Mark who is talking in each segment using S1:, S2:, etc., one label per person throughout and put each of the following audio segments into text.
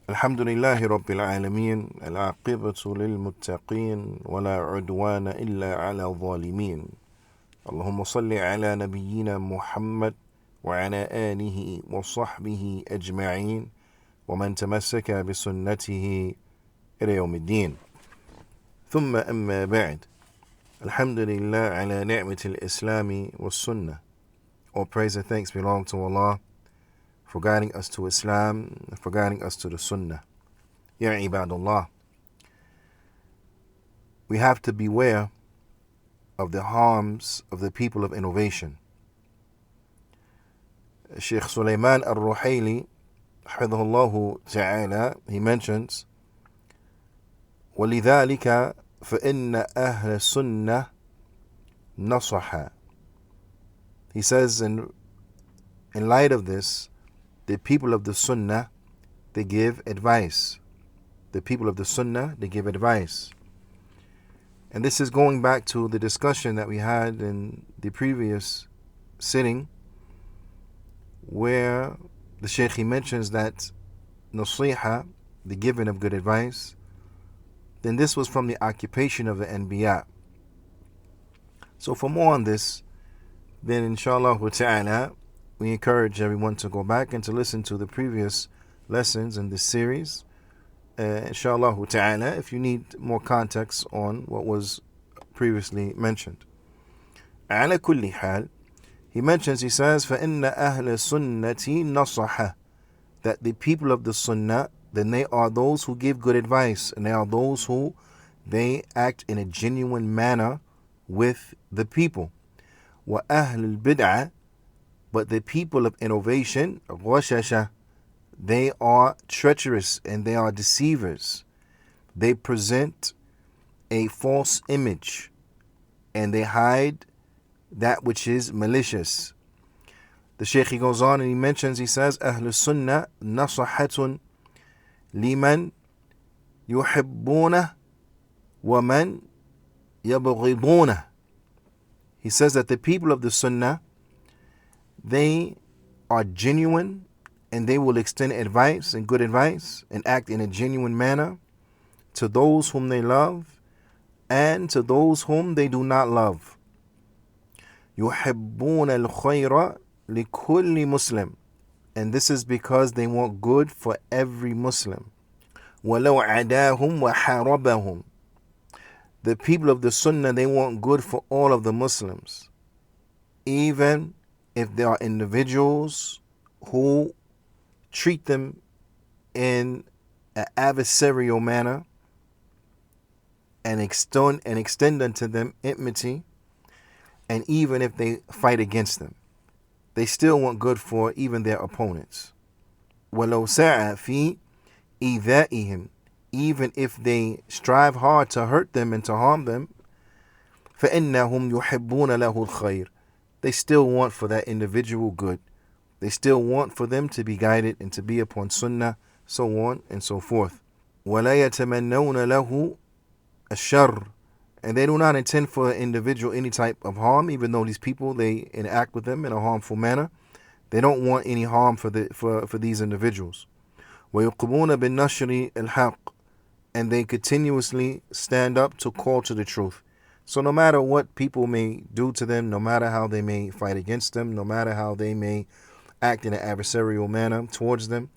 S1: الحمد لله رب العالمين العاقبة للمتقين ولا عدوان إلا على الظالمين اللهم صل على نبينا محمد وعلى آله وصحبه أجمعين ومن تمسك بسنته إلى يوم الدين ثم أما بعد الحمد لله على نعمة الإسلام والسنة. All praise and thanks belong to Allah for guiding us to Islam, for guiding us to the Sunnah. Ya ibadullah, we have to beware of the harms of the people of innovation. Sheikh Sulaiman al-Ruhaili, hafidhahullah ta'ala, he mentions, وَلِذَلِكَ فَإِنَّ أَهْلَ السُنَّةِ نَصَحَ. He says, in light of this, the people of the Sunnah, they give advice. The people of the Sunnah, they give advice. And this is going back to the discussion that we had in the previous sitting, where the Shaykh, he mentions that nasiha, the giving of good advice, then this was from the occupation of the Anbiya. So for more on this, then inshallah ta'ala, we encourage everyone to go back and to listen to the previous lessons in this series. Inshallah ta'ala, if you need more context on what was previously mentioned. على كل حال, he mentions, he says, فَإِنَّ أَهْلَ السُنَّةِ نَصَحَ, that the people of the Sunnah, then they are those who give good advice, and they are those who they act in a genuine manner with the people. وَأَهْلُ الْبِدْعَةِ, but the people of innovation, غَشَشَ, they are treacherous and they are deceivers. They present a false image and they hide that which is malicious. The Shaykh, he goes on and he mentions, he says, أهل السنة نصحة لمن يحبونه ومن يبغضونه. He says that the people of the Sunnah, they are genuine and they will extend advice and good advice and act in a genuine manner to those whom they love and to those whom they do not love. يحبون الخير لكل مسلم, and this is because they want good for every Muslim. ولو عداهم وحاربهم, the people of the Sunnah, they want good for all of the Muslims, even if there are individuals who treat them in an adversarial manner and extend unto them enmity, and even if they fight against them, they still want good for even their opponents. وَلَوْ سَعَى فِي إِيذَائِهِمْ, even if they strive hard to hurt them and to harm them, فَإِنَّهُمْ يُحِبُّونَ لَهُ الْخَيْرِ, they still want for that individual good. They still want for them to be guided and to be upon sunnah, so on and so forth. وَلَا يَتَمَنَّوْنَ لَهُ الشَّرِّ, and they do not intend for an individual any type of harm, even though these people, they interact with them in a harmful manner. They don't want any harm for these individuals. وَيُقِمُونَ بِالنَّشْرِ الْحَقِّ, and they continuously stand up to call to the truth. So no matter what people may do to them, no matter how they may fight against them, no matter how they may act in an adversarial manner towards them,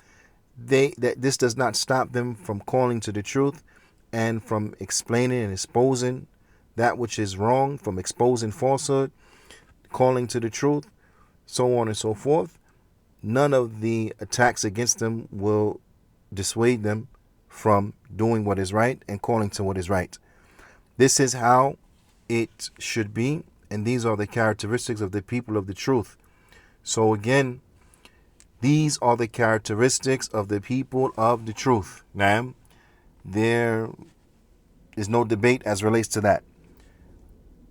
S1: this does not stop them from calling to the truth and from explaining and exposing that which is wrong, from exposing falsehood, calling to the truth, so on and so forth. None of the attacks against them will dissuade them from doing what is right and calling to what is right. This is how it should be, and these are the characteristics of the people of the truth. So again, these are the characteristics of the people of the truth. Now, there is no debate as relates to that.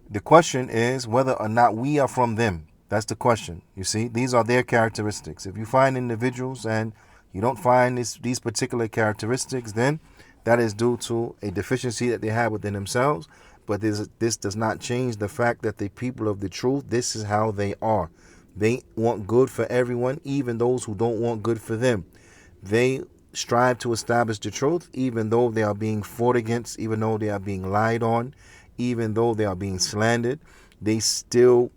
S1: The question is whether or not we are from them. That's the question. You see, these are their characteristics. If you find individuals and you don't find these particular characteristics, then that is due to a deficiency that they have within themselves. But this does not change the fact that the people of the truth, this is how they are. They want good for everyone, even those who don't want good for them. They strive to establish the truth, even though they are being fought against, even though they are being lied on, even though they are being slandered. They still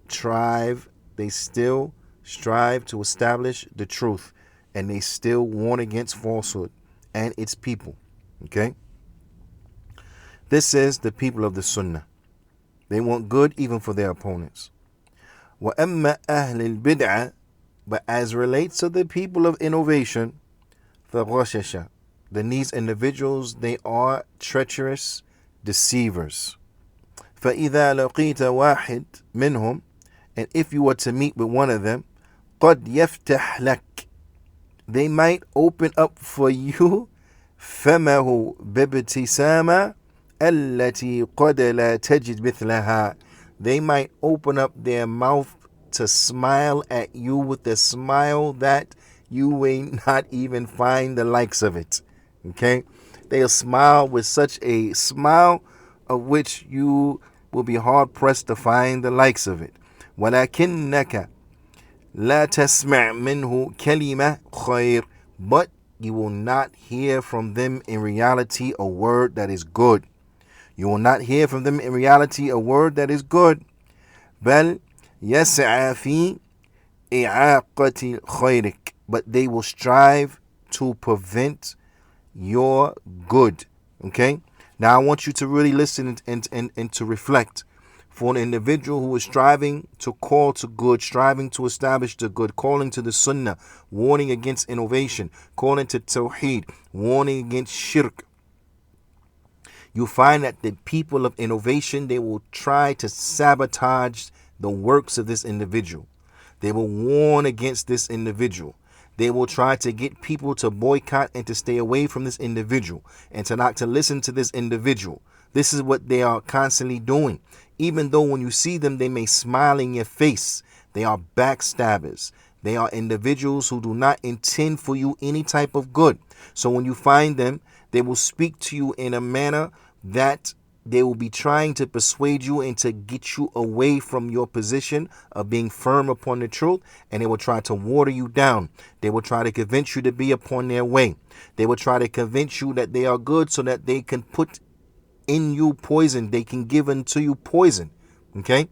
S1: strive. They still strive to establish the truth, and they still warn against falsehood and its people. Okay? This is the people of the Sunnah. They want good even for their opponents. وَأَمَّا أَهْلِ الْبِدْعَةِ But as relates to the people of innovation, فَغَشَشَ Then these individuals, they are treacherous deceivers. فَإِذَا لَقِيتَ وَاحِدْ مِنْهُمْ And if you were to meet with one of them, قَدْ يَفْتَحْ لَكَ They might open up for you فَمَهُ بِابْتِسَامَةٍ الَّتِي قَدْ لَا تَجِدْ مِثْلَهَا They might open up their mouth to smile at you with a smile that you may not even find the likes of it. Okay? They'll smile with such a smile of which you will be hard pressed to find the likes of it. وَلَكِنَّكَ لَا تَسْمَعْ مِنْهُ كَلِمَةً خَيْرٍ But you will not hear from them in reality a word that is good. You will not hear from them in reality a word that is good. بَلْ يَسْعَى فِي إِعَاقَةِ خَيْرِكَ But they will strive to prevent your good. Okay? Now I want you to really listen and to reflect. For an individual who is striving to call to good, striving to establish the good, calling to the Sunnah, warning against innovation, calling to Tawheed, warning against Shirk, you find that the people of innovation, they will try to sabotage the works of this individual. They will warn against this individual. They will try to get people to boycott and to stay away from this individual and to not to listen to this individual. This is what they are constantly doing. Even though when you see them, they may smile in your face. They are backstabbers. They are individuals who do not intend for you any type of good. So when you find them, they will speak to you in a manner that they will be trying to persuade you and to get you away from your position of being firm upon the truth, and they will try to water you down. They will try to convince you to be upon their way. They will try to convince you that they are good so that they can put in you poison. They can give unto you poison. Okay?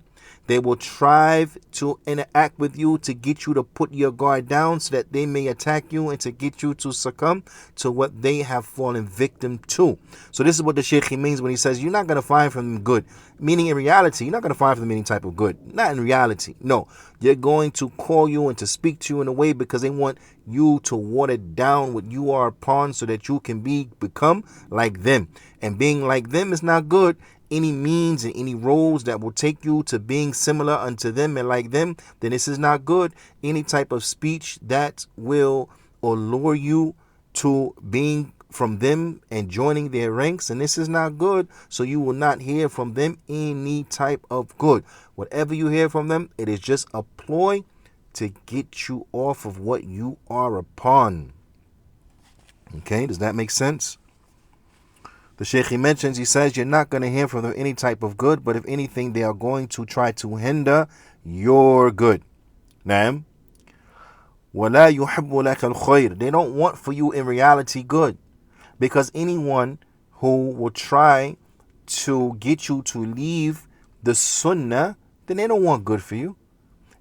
S1: They will try to interact with you to get you to put your guard down so that they may attack you and to get you to succumb to what they have fallen victim to. So this is what the Shaykh means when he says you're not going to find from them good. Meaning in reality, you're not going to find from them any type of good. Not in reality. No. They're going to call you and to speak to you in a way because they want you to water down what you are upon so that you can become like them. And being like them is not good. Any means and any roads that will take you to being similar unto them and like them, then this is not good. Any type of speech that will allure you to being from them and joining their ranks, and this is not good. So you will not hear from them any type of good. Whatever you hear from them, it is just a ploy to get you off of what you are upon. Okay, does that make sense? The Shaykh he mentions, he says, you're not going to hear from them any type of good, but if anything, they are going to try to hinder your good. Naam. وَلَا يُحِبُّ لَكَ الْخَيْرِ They don't want for you in reality good. Because anyone who will try to get you to leave the Sunnah, then they don't want good for you.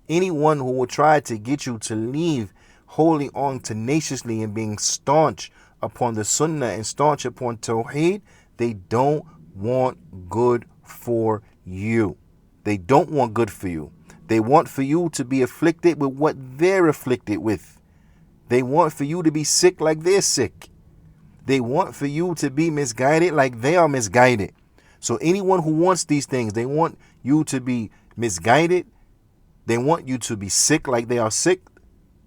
S1: Anyone who will try to get you to leave holding on tenaciously and being staunch upon the Sunnah and staunch upon Tawheed, they don't want good for you. They don't want good for you. They want for you to be afflicted with what they're afflicted with. They want for you to be sick like they're sick. They want for you to be misguided like they are misguided. So anyone who wants these things, they want you to be misguided. They want you to be sick like they are sick.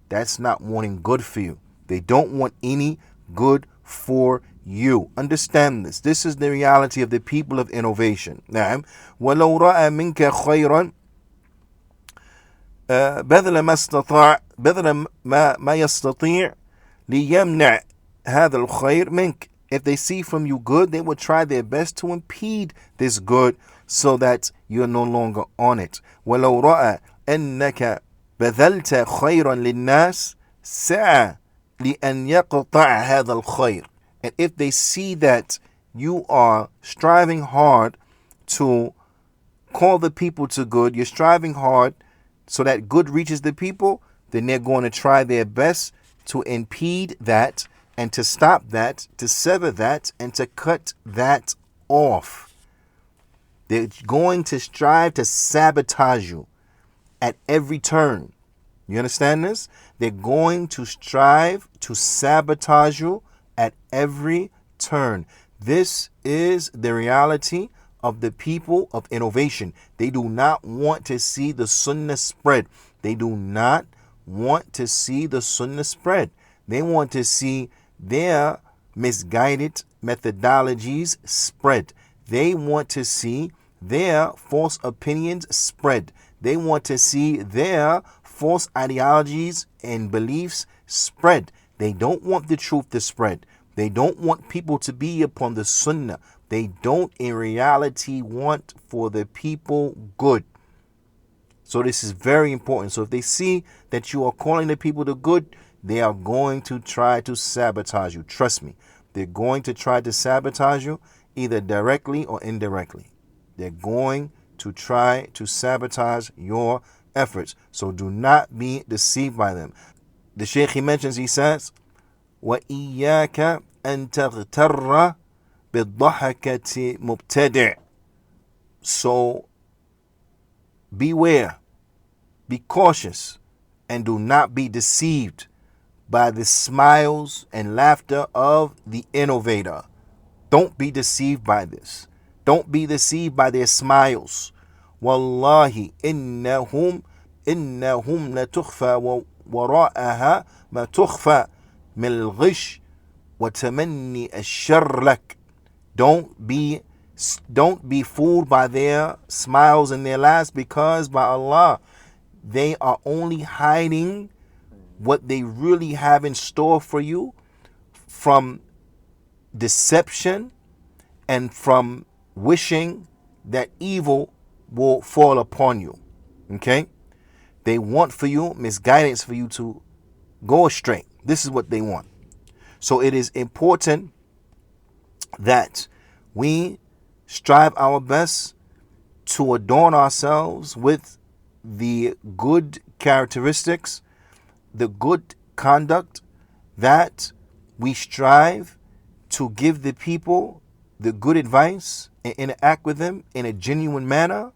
S1: That's not wanting good for you. They don't want any good for you. Understand this. This is the reality of the people of innovation. نعم. ولو رأى منك خيرا بذل ما يستطيع ليمنع هذا الخير منك. If they see from you good, they will try their best to impede this good so that you're no longer on it. ولو رأى أنك بذلت خيرا للناس سعى لأن يقطع هذا الخير. And if they see that you are striving hard to call the people to good, you're striving hard so that good reaches the people, then they're going to try their best to impede that and to stop that, to sever that, and to cut that off. They're going to strive to sabotage you at every turn. You understand this? They're going to strive to sabotage you at every turn. This is the reality of the people of innovation. They do not want to see the sunnah spread. They do not want to see the sunnah spread. They want to see their misguided methodologies spread. They want to see their false opinions spread. They want to see their false ideologies and beliefs spread. They don't want the truth to spread. They don't want people to be upon the sunnah. They don't in reality want for the people good. So this is very important. So if they see that you are calling the people to good, they are going to try to sabotage you. Trust me. They're going to try to sabotage you either directly or indirectly. They're going to try to sabotage your efforts. So do not be deceived by them. The Shaykh, he mentions, he says, وَإِيَّاكَ أَن تَغْتَرَّ بِالضَّحَكَةِ مُبْتَدِعٍ. So beware, be cautious, and do not be deceived by the smiles and laughter of the innovator. Don't be deceived by this. Don't be deceived by their smiles. Wallahi, innahum لتخفى وراءها ما تخفى من الغش وتمني الشر لك. Don't be fooled by their smiles and their laughs, because by Allah, they are only hiding what they really have in store for you from deception and from wishing that evil will fall upon you. Okay? They want for you misguidance, for you to go astray. This is what they want. So it is important that we strive our best to adorn ourselves with the good characteristics, the good conduct, that we strive to give the people the good advice and interact with them in a genuine manner,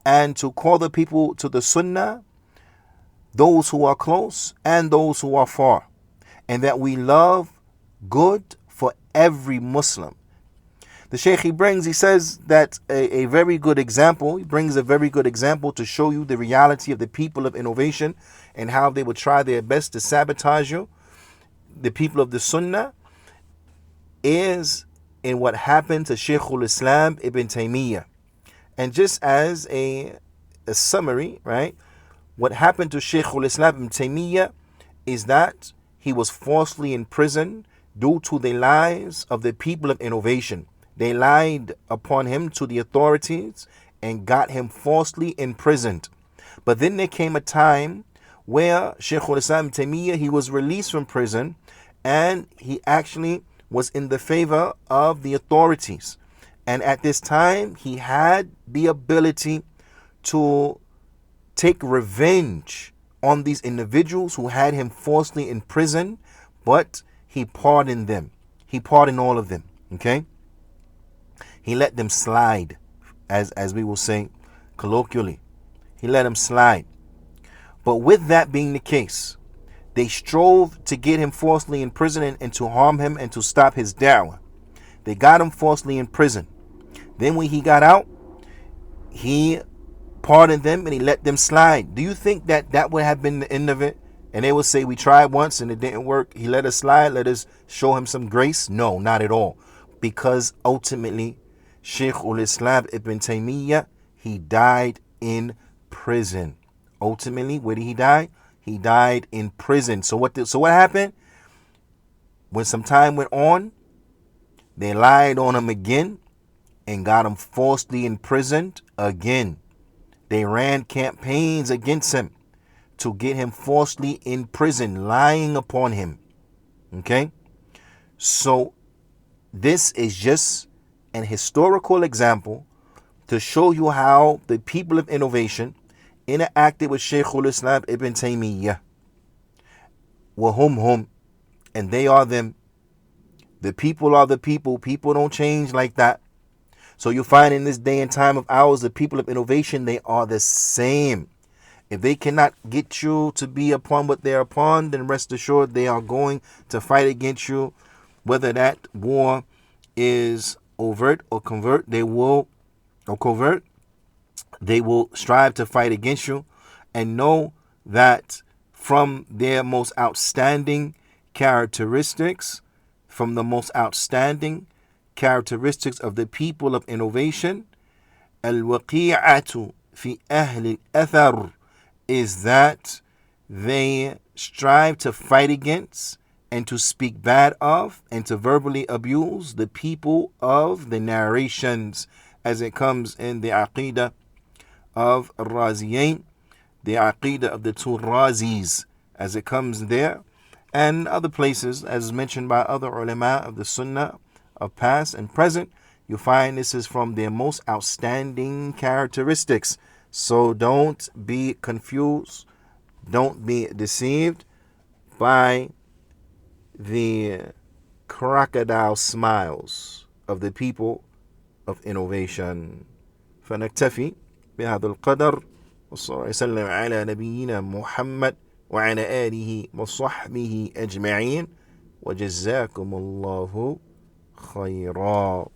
S1: and to call the people to the sunnah, those who are close and those who are far, and that we love good for every Muslim. The Shaykh, he says that a very good example, he brings a very good example to show you the reality of the people of innovation and how they would try their best to sabotage you, the people of the Sunnah, is in what happened to Shaykhul Islam Ibn Taymiyyah. And just as a summary, right, what happened to Shaykhul Islam Ibn Taymiyyah is that he was falsely imprisoned due to the lies of the people of innovation. They lied upon him to the authorities and got him falsely imprisoned. But then there came a time where Shaykhul Islam Ibn Taymiyyah, he was released from prison, and he actually was in the favor of the authorities. And at this time, he had the ability to take revenge on these individuals who had him falsely imprisoned, but he pardoned them. He pardoned all of them, okay? He let them slide, as we will say colloquially. He let them slide. But with that being the case, they strove to get him falsely in prison and to harm him and to stop his da'wah. They got him falsely in prison. Then when he got out, he pardoned them and he let them slide. Do you think that that would have been the end of it? And they would say, we tried once and it didn't work. He let us slide. Let us show him some grace. No, not at all. Because ultimately, Shaykhul Islam Ibn Taymiyyah, he died in prison. Ultimately, where did he die? He died in prison. So what happened? When some time went on, they lied on him again and got him falsely imprisoned again. They ran campaigns against him to get him falsely in prison, lying upon him. Okay? So this is just an historical example to show you how the people of innovation interacted with Shaykhul Islam Ibn Taymiyyah. Wahum, and they are them. The people are the people. People don't change like that. So you find in this day and time of ours, the people of innovation, they are the same. If they cannot get you to be upon what they're upon, then rest assured they are going to fight against you. Whether that war is overt or covert, they will strive to fight against you. And know that from their most outstanding characteristics, from the most outstanding characteristics of the people of innovation, al-waqi'atu fi ahli al-athar, is that they strive to fight against and to speak bad of and to verbally abuse the people of the narrations, as it comes in the aqidah of Raziyain, the aqidah of the two Razis, as it comes there, and other places, as mentioned by other ulama of the Sunnah of past and present. You find this is from their most outstanding characteristics. So don't be confused, don't be deceived by the crocodile smiles of the people of innovation. فنكتفي بهذا القدر، وصلى الله وسلم على نبينا محمد وعلى آله وصحبه أجمعين، وجزاكم الله خيرا.